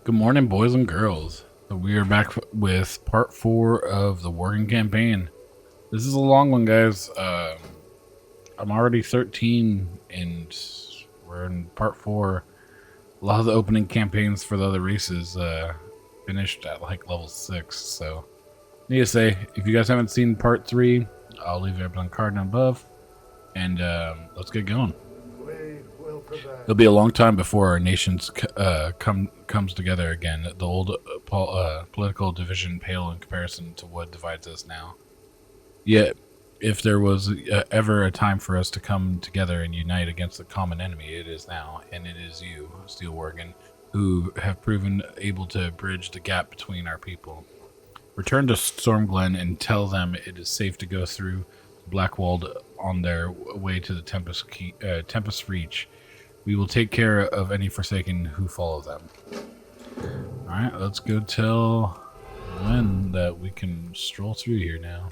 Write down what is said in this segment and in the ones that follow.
Good morning, boys and girls. We are back with part 4 of the Worgen campaign. This is a long one, guys. I'm already 13, and we're in part 4. A lot of the opening campaigns for the other races finished at like level 6. So, need to say, if you guys haven't seen part 3, I'll leave it on card down above, and let's get going. It'll be a long time before our nations comes together again. The old political division pale in comparison to what divides us now. Yet, if there was ever a time for us to come together and unite against the common enemy, it is now, and it is you, Steel Worgen, who have proven able to bridge the gap between our people. Return to Stormglen and tell them it is safe to go through Blackwalled on their way to the Tempest Reach. We will take care of any Forsaken who follow them. Alright, let's go tell Lynn that we can stroll through here now.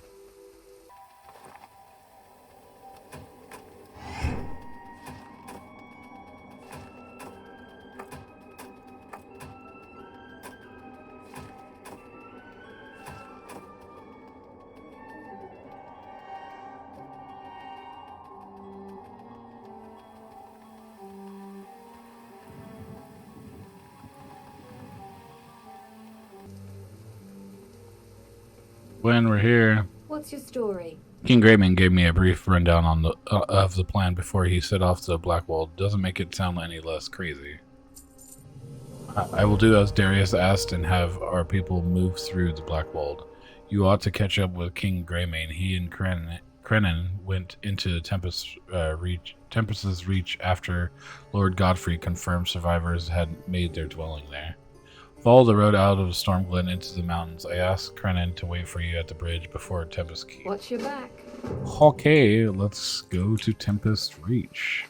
When we're here, What's your story? King Greyman gave me a brief rundown on the of the plan before he set off to Blackwall. Doesn't make it sound any less crazy. I will do as Darius asked and have our people move through the Blackwall. You ought to catch up with King Greymane. He and Krenin went into Tempest's Reach after Lord Godfrey confirmed survivors had made their dwelling there. Follow the road out of Stormglen into the mountains. I asked Krenin to wait for you at the bridge before Tempest Keep. Watch your back. Okay, let's go to Tempest Reach.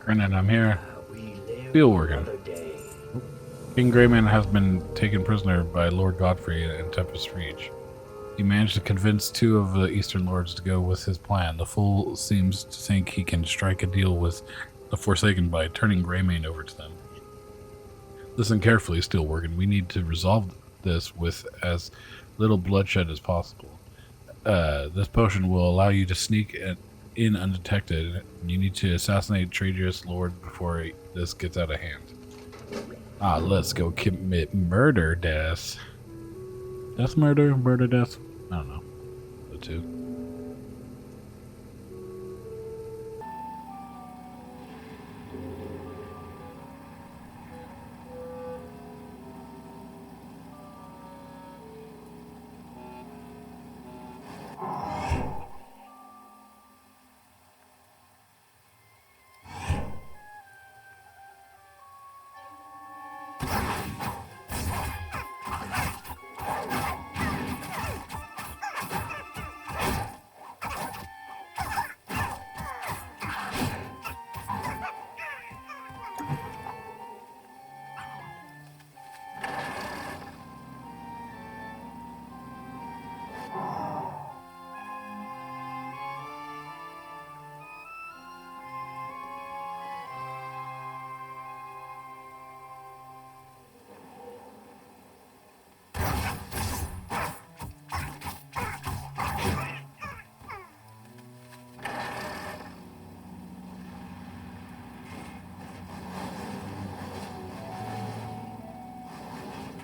Krenin, I'm here. Steel Worgen. King Greyman has been taken prisoner by Lord Godfrey in Tempest Reach. He managed to convince 2 of the Eastern Lords to go with his plan. The fool seems to think he can strike a deal with the Forsaken by turning Greymane over to them. Listen carefully, Steel Worgen. We need to resolve this with as little bloodshed as possible. This potion will allow you to sneak in undetected. You need to assassinate traitorous Lord before this gets out of hand. Let's go commit murder, death. Death, murder, murder, death? I don't know. The two.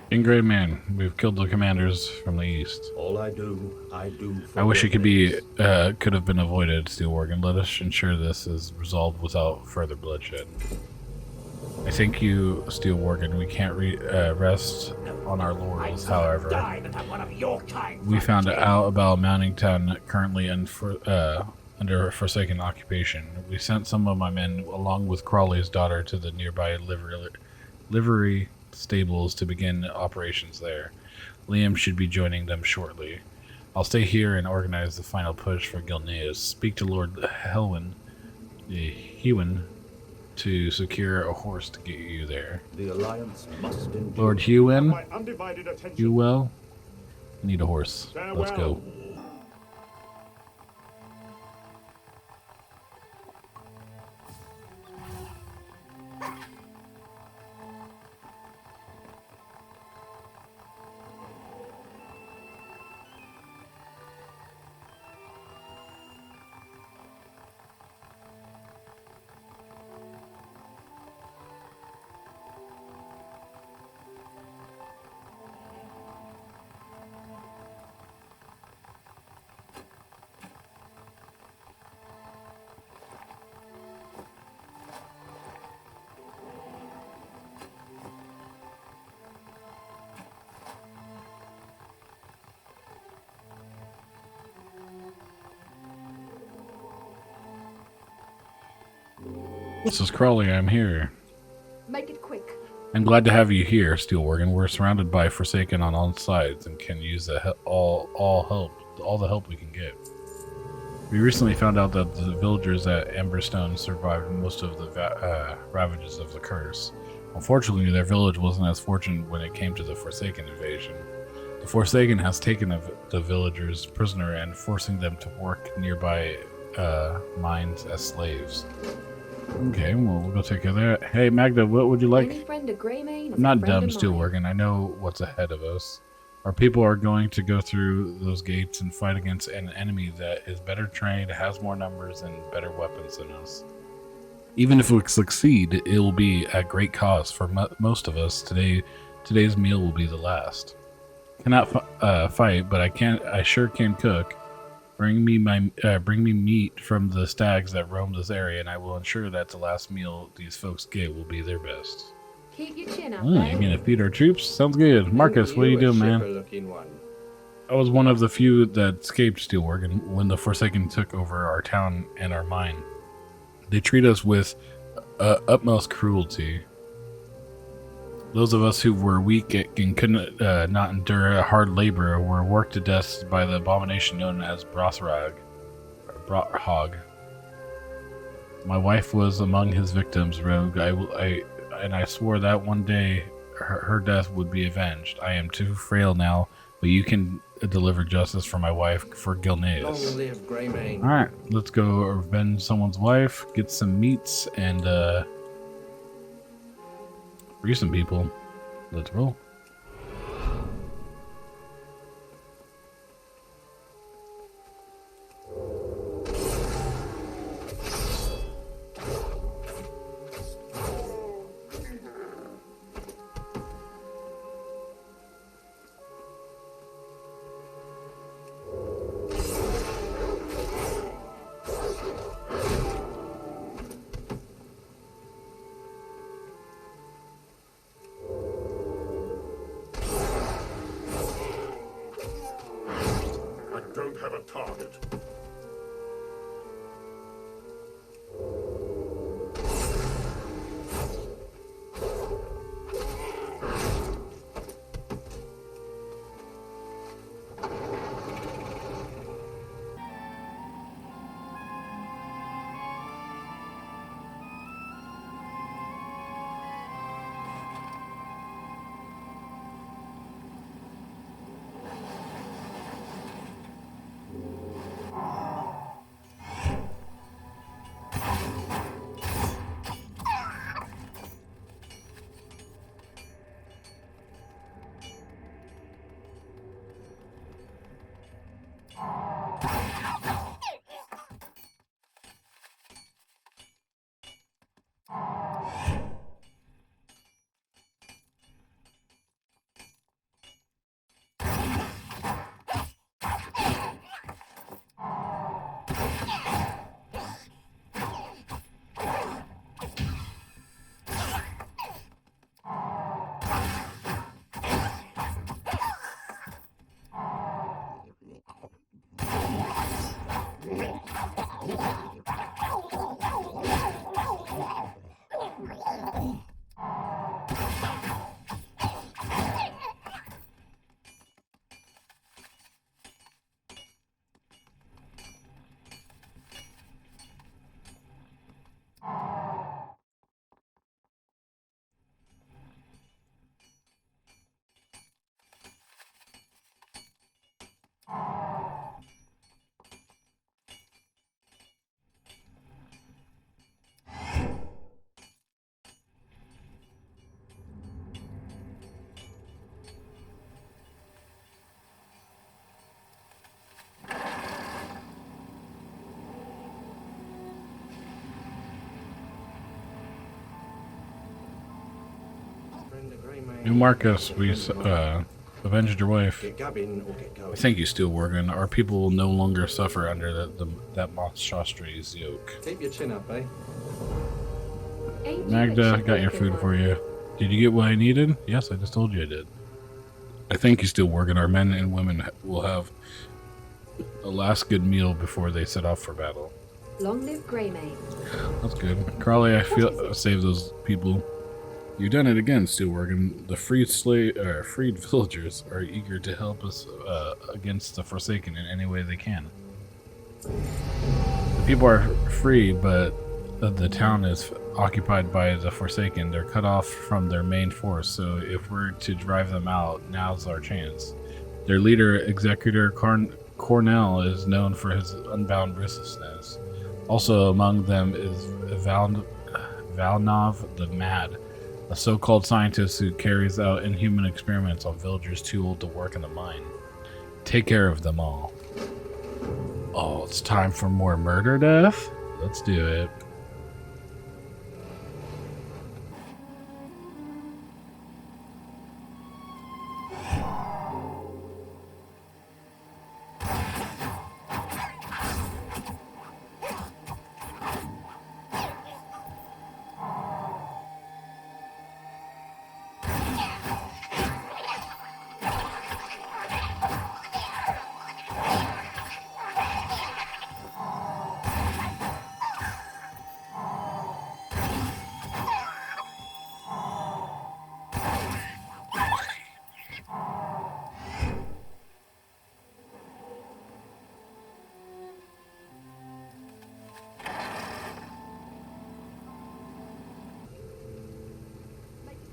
In Greymane, we've killed the commanders from the east. All I do. I wish it could have been avoided, Steel Worgen. Let us ensure this is resolved without further bloodshed. I thank you, Steel Worgen. We can't rest on our laurels, however. We found out about Mountingtown currently under Forsaken occupation. We sent some of my men, along with Crawley's daughter, to the nearby livery stables to begin operations there. Liam should be joining them shortly. I'll stay here and organize the final push for Gilneas. Speak to Lord Hewen to secure a horse to get you there. The Alliance must endure. Lord Hewen? My undivided attention. Hewell? I need a horse. Farewell. Let's go. This is Crawley. I'm here. Make it quick. I'm glad to have you here, Steelworgen. We're surrounded by Forsaken on all sides and can use all the help we can get. We recently found out that the villagers at Emberstone survived most of the ravages of the curse. Unfortunately, their village wasn't as fortunate when it came to the Forsaken invasion. The Forsaken has taken the villagers prisoner and forcing them to work nearby mines as slaves. Okay, well, we'll go take care of that. Hey, Magda, what would you like? Any friend of Greymane is I'm not a friend dumb, of Steelworgen. I know what's ahead of us. Our people are going to go through those gates and fight against an enemy that is better trained, has more numbers, and better weapons than us. Even if we succeed, it will be at great cost for most of us. Today's meal will be the last. Cannot fight, but I sure can cook. Bring me meat from the stags that roam this area, and I will ensure that the last meal these folks get will be their best. Keep your chin up, Oh, you're gonna feed our troops? Sounds good. Marcus, what are you doing, man? I was one of the few that escaped Steelworgen when the Forsaken took over our town and our mine. They treat us with utmost cruelty. Those of us who were weak and couldn't not endure hard labor were worked to death by the abomination known as Brothrog. My wife was among his victims, Rogue. I swore that one day her death would be avenged. I am too frail now, but you can deliver justice for my wife, for Gilneas. Long live Greymane. Alright, let's go avenge someone's wife, get some meats, and free some people. Let's roll. Don't have a target. Marcus, we avenged your wife. Get gubbing or get going. Thank you, Steel Worgen. Our people will no longer suffer under that monstrosity's yoke. Keep your chin up, eh? Ain't you Magda, a got your chicken food one? for you. Did you get what I needed? Yes, I just told you I did. I thank you, Steel Worgen. Our men and women will have a last good meal before they set off for battle. Long live Greymane. That's good. Crawley, I feel save those people. You've done it again, Steel Worgen. The freed villagers are eager to help us against the Forsaken in any way they can. The people are free, but the town is occupied by the Forsaken. They're cut off from their main force, so if we're to drive them out, now's our chance. Their leader, Executor Cornell, is known for his unbound restlessness. Also among them is Valnov the Mad, a so-called scientist who carries out inhuman experiments on villagers too old to work in the mine. Take care of them all. Oh, it's time for more murder death? Let's do it.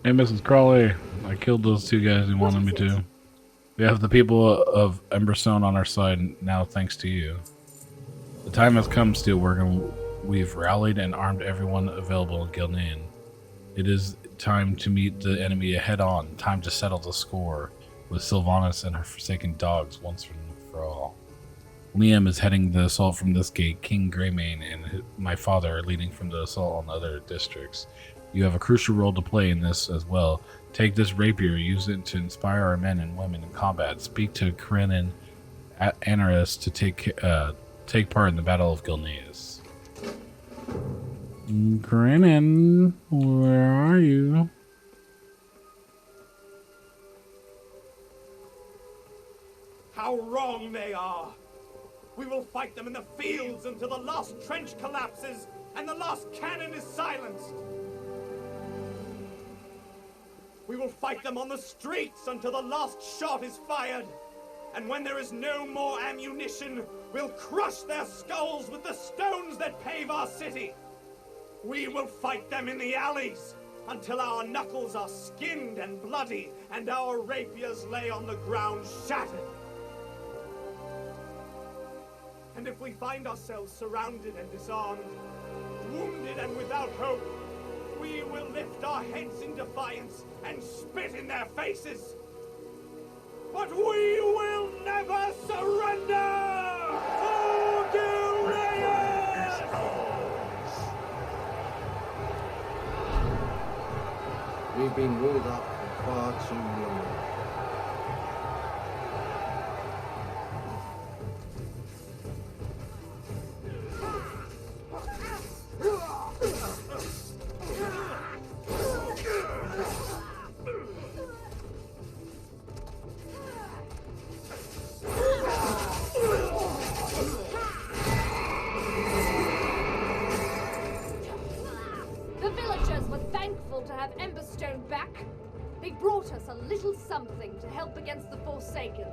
Hey, Mrs. Crawley, I killed those two guys who wanted me to. We have the people of Emberstone on our side now, thanks to you. The time has come, Steelworker. We've rallied and armed everyone available in Gilnean. It is time to meet the enemy head-on. Time to settle the score with Sylvanas and her forsaken dogs once and for all. Liam is heading the assault from this gate. King Greymane and my father are leading from the assault on other districts. You have a crucial role to play in this as well. Take this rapier, use it to inspire our men and women in combat. Speak to Corinne and Anaris to take part in the Battle of Gilneas. Corinne, where are you? How wrong they are! We will fight them in the fields until the last trench collapses and the last cannon is silenced. We will fight them on the streets until the last shot is fired. And when there is no more ammunition, we'll crush their skulls with the stones that pave our city. We will fight them in the alleys until our knuckles are skinned and bloody and our rapiers lay on the ground shattered. And if we find ourselves surrounded and disarmed, wounded and without hope, we will lift our heads in defiance and spit in their faces. But we will never surrender! To Gilneas! We've been walled up for far too long. The villagers were thankful to have Emberstone back. They brought us a little something to help against the Forsaken.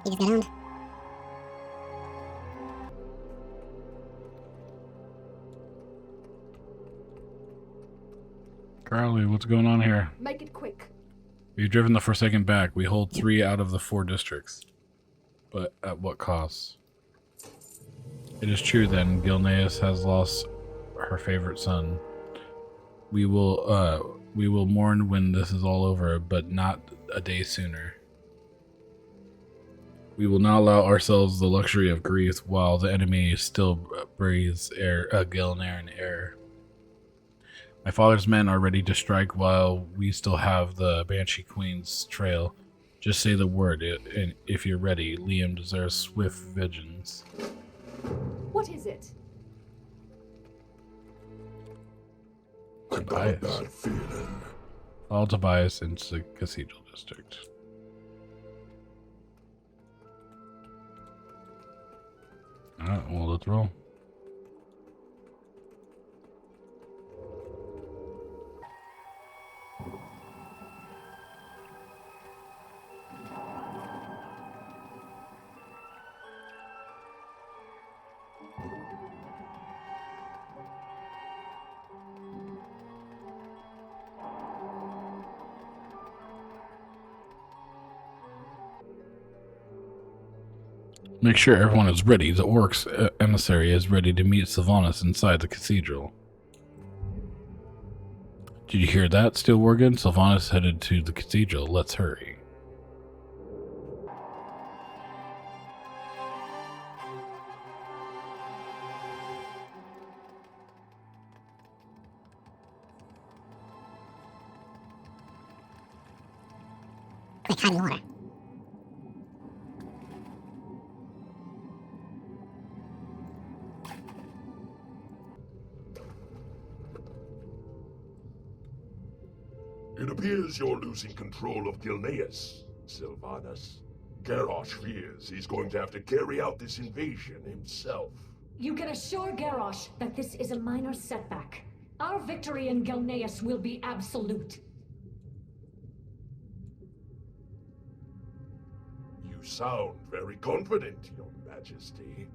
He just got owned. Carly, what's going on here? Make it quick. We've driven the Forsaken back. We hold 3 out of the 4 districts. But at what cost? It is true then, Gilneas has lost her favorite son. We will mourn when this is all over, but not a day sooner. We will not allow ourselves the luxury of grief while the enemy still breathes air, Gilnear in air. My father's men are ready to strike while we still have the Banshee Queen's trail. Just say the word, and if you're ready, Liam deserves swift vengeance. What is it? I got a bad feeling. Follow Tobias into the Cathedral District. Alright, well, let's roll. Make sure everyone is ready. The Orc's emissary is ready to meet Sylvanas inside the cathedral. Did you hear that, Steel Worgen? Sylvanas headed to the cathedral. Let's hurry. Quick, hide in the water. It appears you're losing control of Gilneas, Sylvanas. Garrosh fears he's going to have to carry out this invasion himself. You can assure Garrosh that this is a minor setback. Our victory in Gilneas will be absolute. You sound very confident, Your Majesty.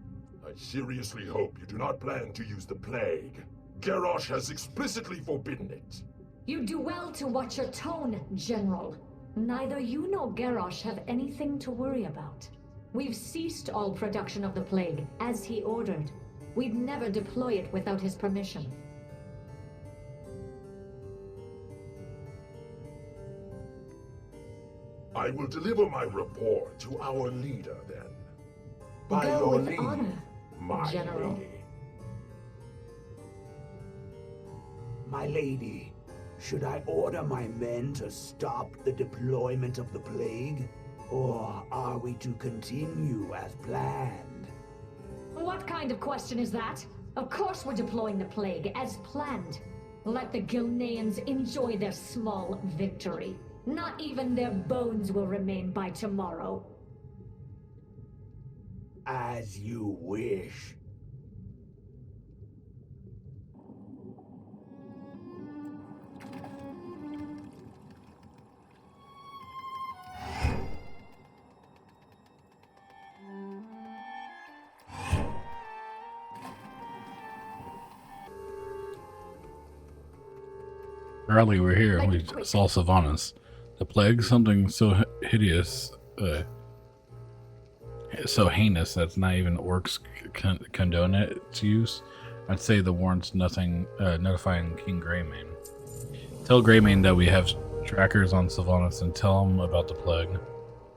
I seriously hope you do not plan to use the plague. Garrosh has explicitly forbidden it. You do well to watch your tone, General. Neither you nor Garrosh have anything to worry about. We've ceased all production of the plague, as he ordered. We'd never deploy it without his permission. I will deliver my report to our leader, then. By Go your with leave, honor, my General. lady. My lady, should I order my men to stop the deployment of the plague? Or are we to continue as planned? What kind of question is that? Of course we're deploying the plague, as planned. Let the Gilneans enjoy their small victory. Not even their bones will remain by tomorrow. As you wish. Early we're here. We saw Sylvanas. The plague, something so hideous, so heinous that's not even orcs condone its use. I'd say the warrant's nothing, notifying King Greymane. Tell Greymane that we have trackers on Sylvanas and tell him about the plague.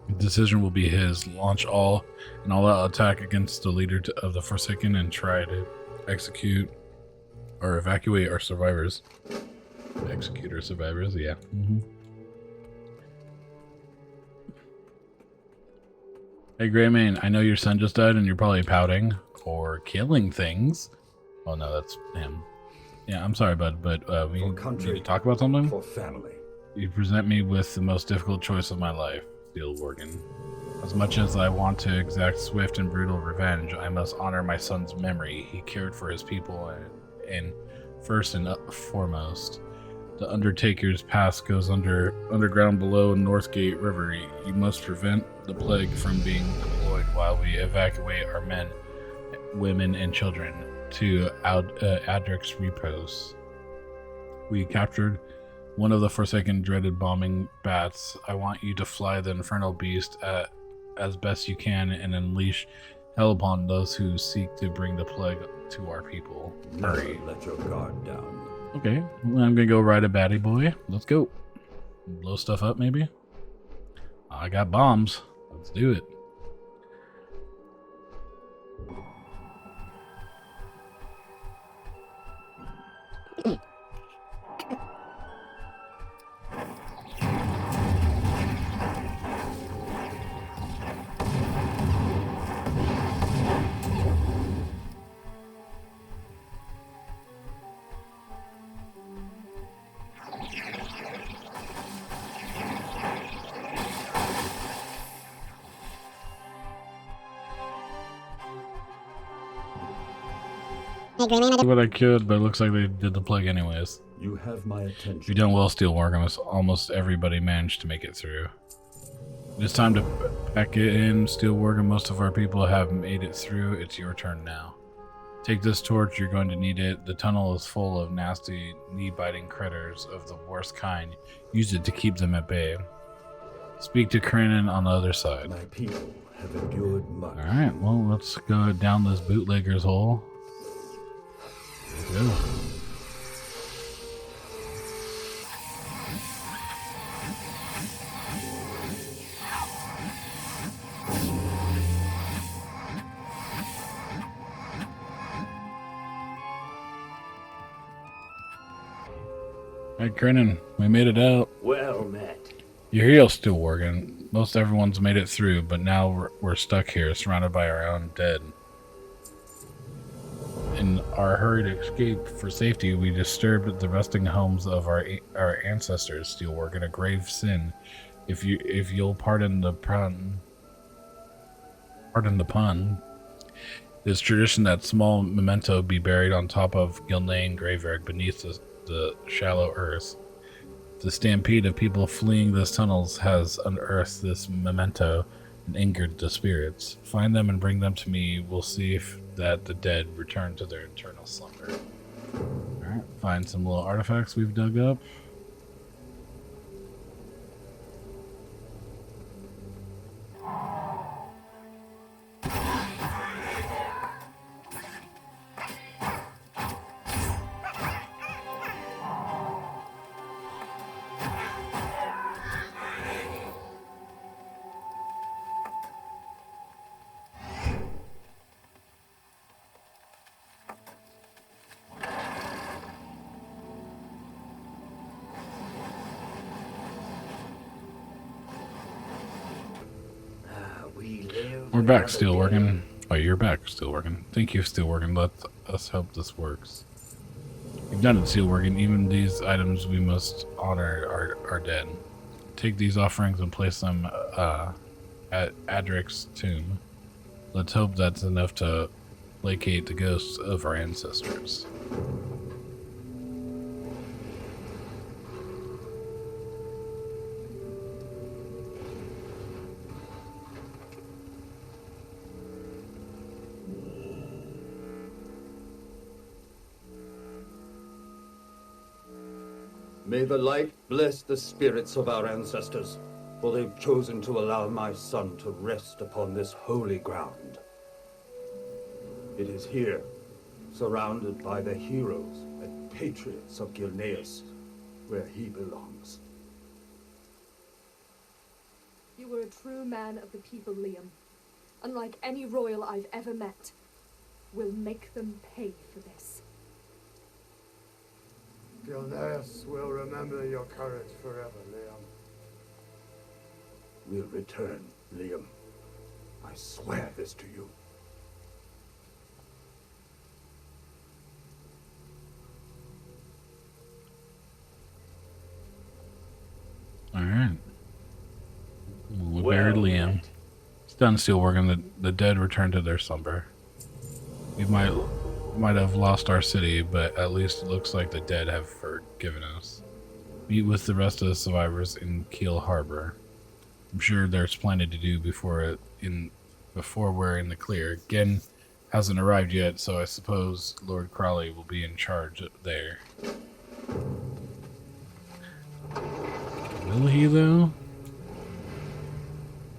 The decision will be his. Launch all an all-out attack against the leader of the Forsaken and try to execute or evacuate our survivors. Execute our survivors, yeah. Hey Greymane, I know your son just died and you're probably pouting or killing things. Oh no, that's him. Yeah, I'm sorry, bud, but we need to talk about something. For family. You present me with the most difficult choice of my life, Steel Worgen. As much as I want to exact swift and brutal revenge, I must honor my son's memory. He cared for his people, and first and foremost, the Undertaker's pass goes underground below Northgate River. You must prevent the plague from being deployed while we evacuate our men, women, and children to Adric's repos. We captured one of the Forsaken dreaded bombing bats. I want you to fly the infernal beast as best you can and unleash hell upon those who seek to bring the plague to our people. Hurry. Never let your guard down. Okay, well, I'm gonna go ride a batty boy. Let's go. Blow stuff up, maybe? I got bombs. Let's do it. Did what I could, but it looks like they did the plague anyways. You have my attention. You've done well, Steelworgen. Almost everybody managed to make it through. It's time to pack it in, Steelworgen. Most of our people have made it through. It's your turn now. Take this torch, you're going to need it. The tunnel is full of nasty, knee-biting critters of the worst kind. Use it to keep them at bay. Speak to Krenin on the other side. My people have endured much. Alright, well, let's go down this bootlegger's hole. Go. Hey, Krenin, we made it out. Well met. You're here, Steelworgen. Most everyone's made it through, but now we're stuck here, surrounded by our own dead. In our hurried escape for safety, we disturbed the resting homes of our ancestors, Steelworgen, a grave sin. If you'll pardon the pun, it's tradition that small memento be buried on top of Gilnean graveyard beneath the shallow earth. The stampede of people fleeing these tunnels has unearthed this memento and angered the spirits. Find them and bring them to me. We'll see if that the dead return to their eternal slumber. Alright, find some little artifacts we've dug up. We're back, Steelworgen. Oh, you're back, Steelworgen. Thank you, Steelworgen. Let us hope this works. You've done it, Steelworgen. Even these items we must honor are dead. Take these offerings and place them at Adric's tomb. Let's hope that's enough to placate the ghosts of our ancestors. May the light bless the spirits of our ancestors, for they've chosen to allow my son to rest upon this holy ground. It is here, surrounded by the heroes and patriots of Gilneas, where he belongs. You were a true man of the people, Liam. Unlike any royal I've ever met. We'll make them pay for this. Gilneas will remember your courage forever, Liam. We'll return, Liam. I swear this to you. Alright. We buried Liam. It's done, Steelworgen. The dead return to their slumber. We might have lost our city, but at least it looks like the dead have forgiven us. Meet with the rest of the survivors in Kiel Harbor. I'm sure there's plenty to do before we're in the clear. Gen hasn't arrived yet, so I suppose Lord Crawley will be in charge there. Will he, though?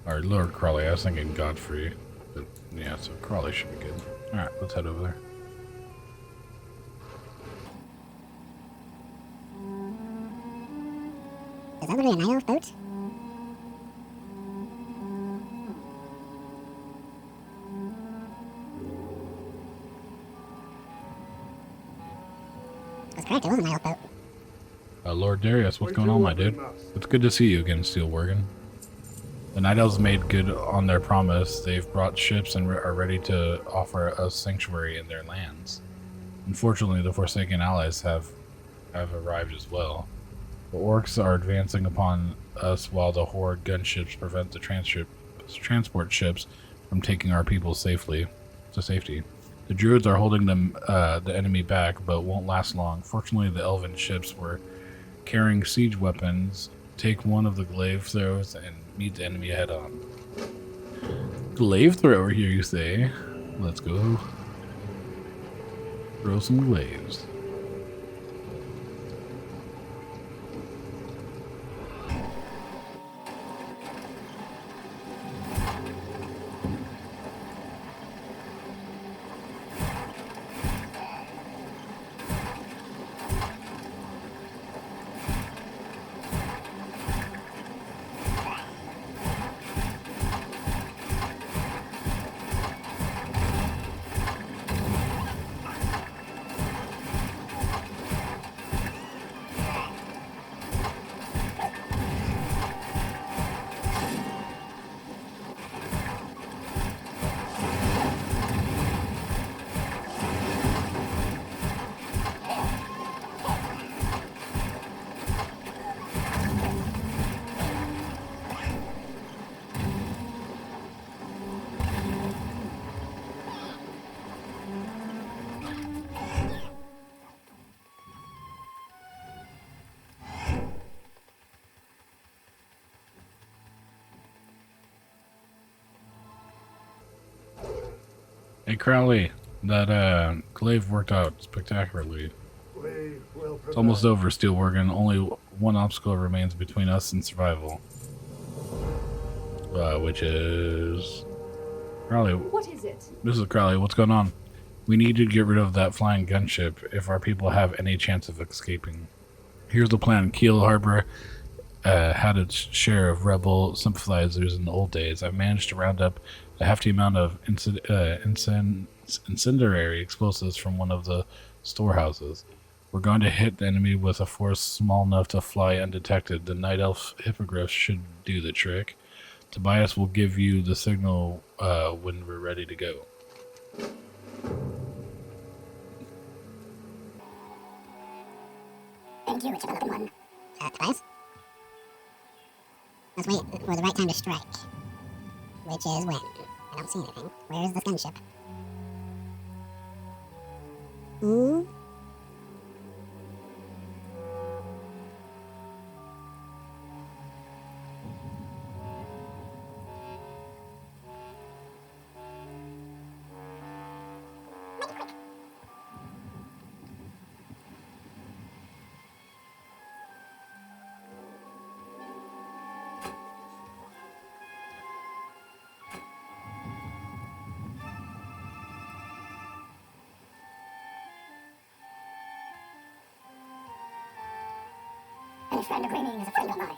Or Lord Crawley, I was thinking Godfrey. But yeah, so Crawley should be good. Alright, let's head over there. Is that literally a night elf boat? That's correct, it was a night elf boat. Lord Darius, what's going on, my dude? It's good to see you again, Steel Worgen. The Night Elves made good on their promise. They've brought ships and are ready to offer us sanctuary in their lands. Unfortunately, the Forsaken allies have arrived as well. The orcs are advancing upon us while the Horde gunships prevent the transport ships from taking our people safety. The druids are holding the enemy back, but won't last long. Fortunately, the elven ships were carrying siege weapons. Take one of the glaive throws and meet the enemy head on. Glaive thrower here, you say? Let's go. Throw some glaives. Hey Crowley, that glaive worked out spectacularly. It's almost over, Steel Worgen. Only one obstacle remains between us and survival. Which is... Crowley. What is it? This is Crowley. What's going on? We need to get rid of that flying gunship if our people have any chance of escaping. Here's the plan. Keel Harbor had its share of rebel sympathizers in the old days. I've managed to round up a hefty amount of incendiary explosives from one of the storehouses. We're going to hit the enemy with a force small enough to fly undetected. The Night Elf hippogriff should do the trick. Tobias will give you the signal when we're ready to go. Thank you, it's another one. Tobias? Let's wait for the right time to strike. Which is when? I don't see anything. Where is this gunship? Ooh. Any friend of Greening is a friend of mine.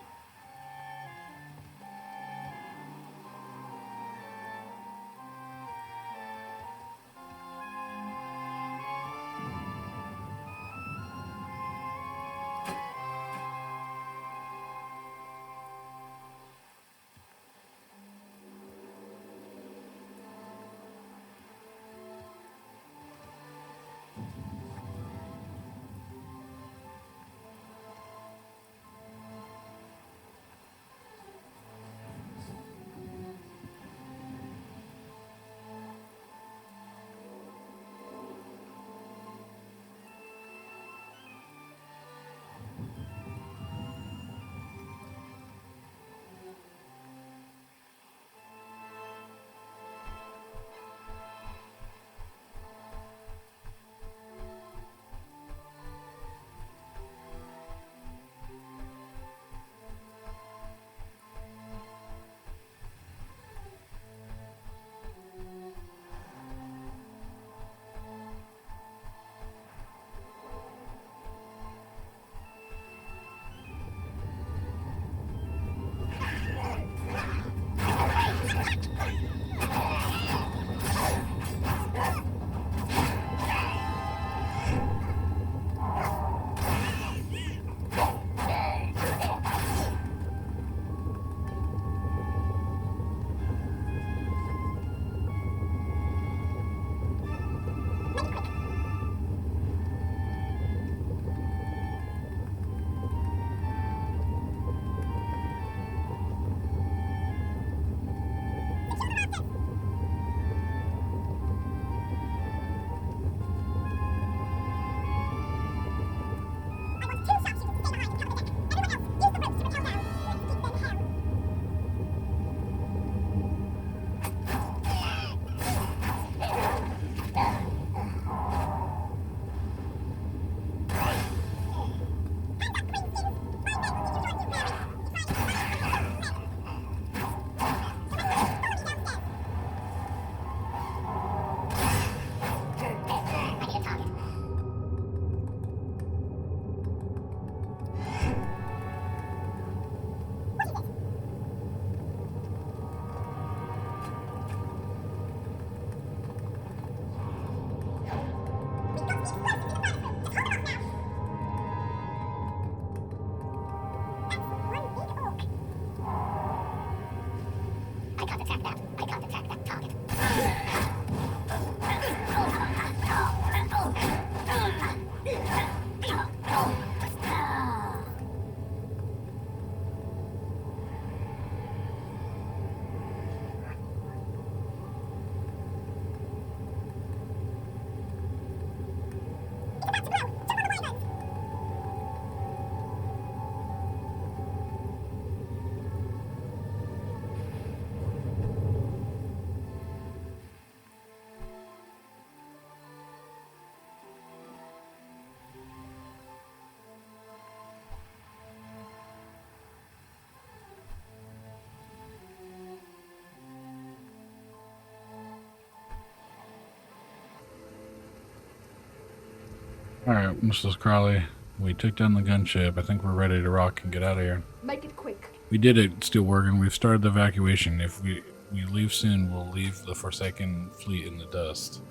Alright, Mrs. Crawley. We took down the gunship. I think we're ready to rock and get out of here. Make it quick. We did it, Steel Worgen. We've started the evacuation. If we leave soon, we'll leave the Forsaken fleet in the dust.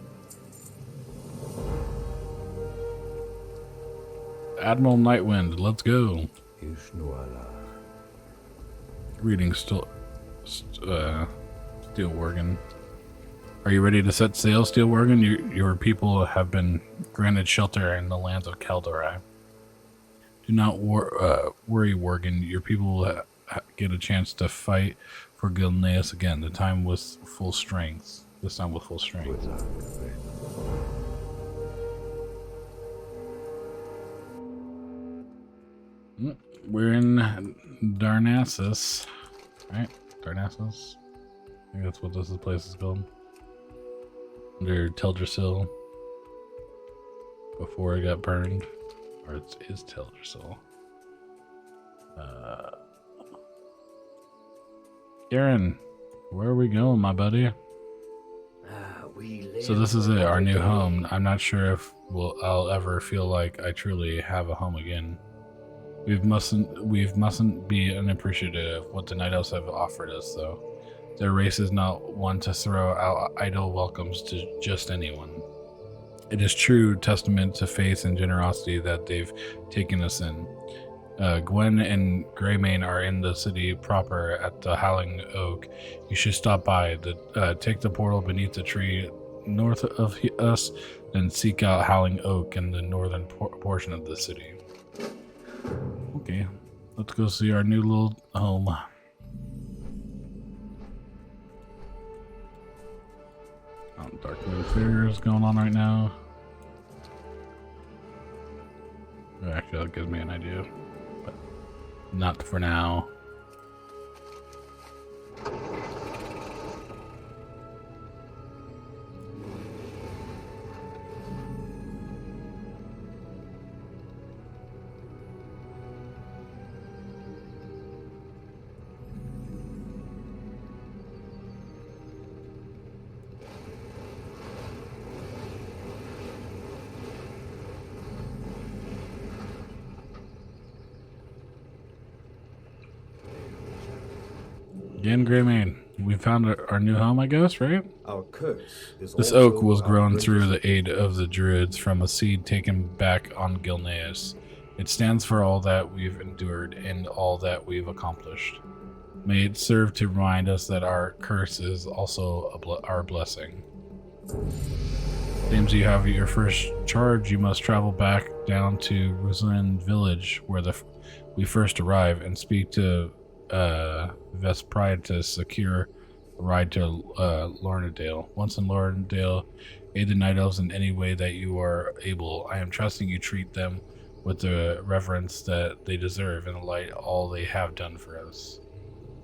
Admiral Nightwind, let's go. Greetings, Steel Worgen. Are you ready to set sail, Steel Worgen? Your people have been granted shelter in the lands of Calderai. Do not worry, Worgen. Your people will get a chance to fight for Gilneas again. This time with full strength. We're in Darnassus. Right? Darnassus? I think that's what this place is called. Under Teldrassil. Before it got burned. Or it is Teldrassil. Garen, where are we going, my buddy? So this is it, our new home. I'm not sure if I'll ever feel like I truly have a home again. We mustn't be unappreciative of what the Night Elves have offered us, though. Their race is not one to throw out idle welcomes to just anyone. It is true testament to faith and generosity that they've taken us in. Gwen and Greymane are in the city proper at the Howling Oak. You should stop by. Take the portal beneath the tree north of us, then seek out Howling Oak in the northern portion of the city. Okay, let's go see our new little home. Dark Moon Affairs going on right now. Actually, that gives me an idea, but not for now. Again, Greymane, we found our new home, I guess, right? Our curse is This also oak was our grown greatest- through the aid of the druids from a seed taken back on Gilneas. It stands for all that we've endured and all that we've accomplished. May it serve to remind us that our curse is also our blessing. Seems you have your first charge. You must travel back down to Ruslan village where we first arrived and speak to Vespride to secure a ride to Lornadale. Once in Lornadale, aid the Night Elves in any way that you are able. I am trusting you treat them with the reverence that they deserve and light all they have done for us.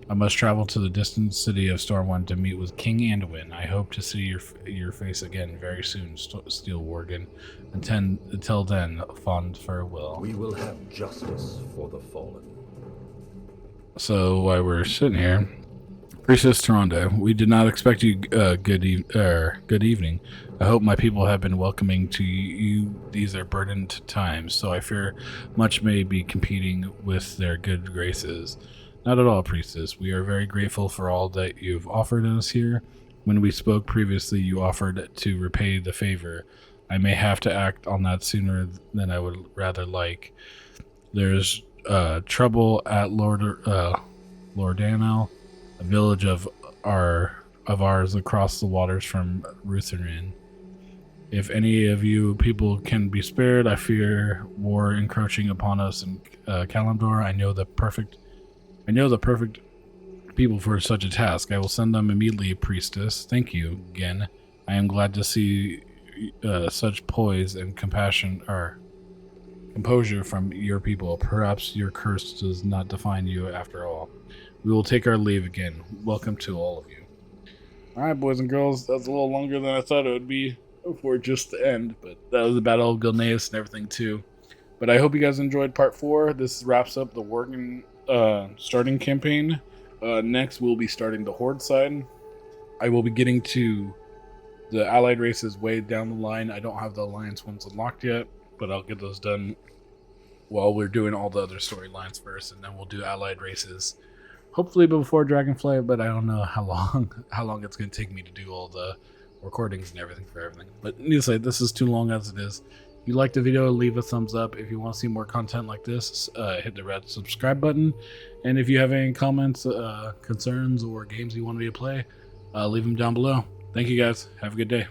I must travel to the distant city of Stormwind to meet with King Anduin. I hope to see your face again very soon, Steel Worgen. Until then, fond farewell. We will have justice for the fallen. So while we're sitting here, Priestess Taronda, we did not expect you. Good evening. I hope my people have been welcoming to you. These are burdened times, so I fear much may be competing with their good graces. Not at all, Priestess. We are very grateful for all that you've offered us here. When we spoke previously, you offered to repay the favor. I may have to act on that sooner than I would rather like. There's trouble at Lordanel, a village of ours across the waters from Ruthven. If any of you people can be spared, I fear war encroaching upon us in Kalimdor. I know the perfect people for such a task. I will send them immediately, Priestess. Thank you again. I am glad to see such poise and composure from your people. Perhaps your curse does not define you after all. We will take our leave again. Welcome to all of you. Alright, boys and girls, that's a little longer than I thought it would be for just the end, but that was the Battle of Gilneas and everything too. But I hope you guys enjoyed part 4. This wraps up the Worgen starting campaign. Next, we'll be starting the Horde side. I will be getting to the Allied races way down the line. I don't have the Alliance ones unlocked yet. but I'll get those done while we're doing all the other storylines first, and then we'll do allied races. Hopefully before Dragonflight, but I don't know how long it's going to take me to do all the recordings and everything for everything. But needless to say, this is too long as it is. If you liked the video, leave a thumbs up. If you want to see more content like this, hit the red subscribe button. And if you have any comments, concerns, or games you want me to play, leave them down below. Thank you guys. Have a good day.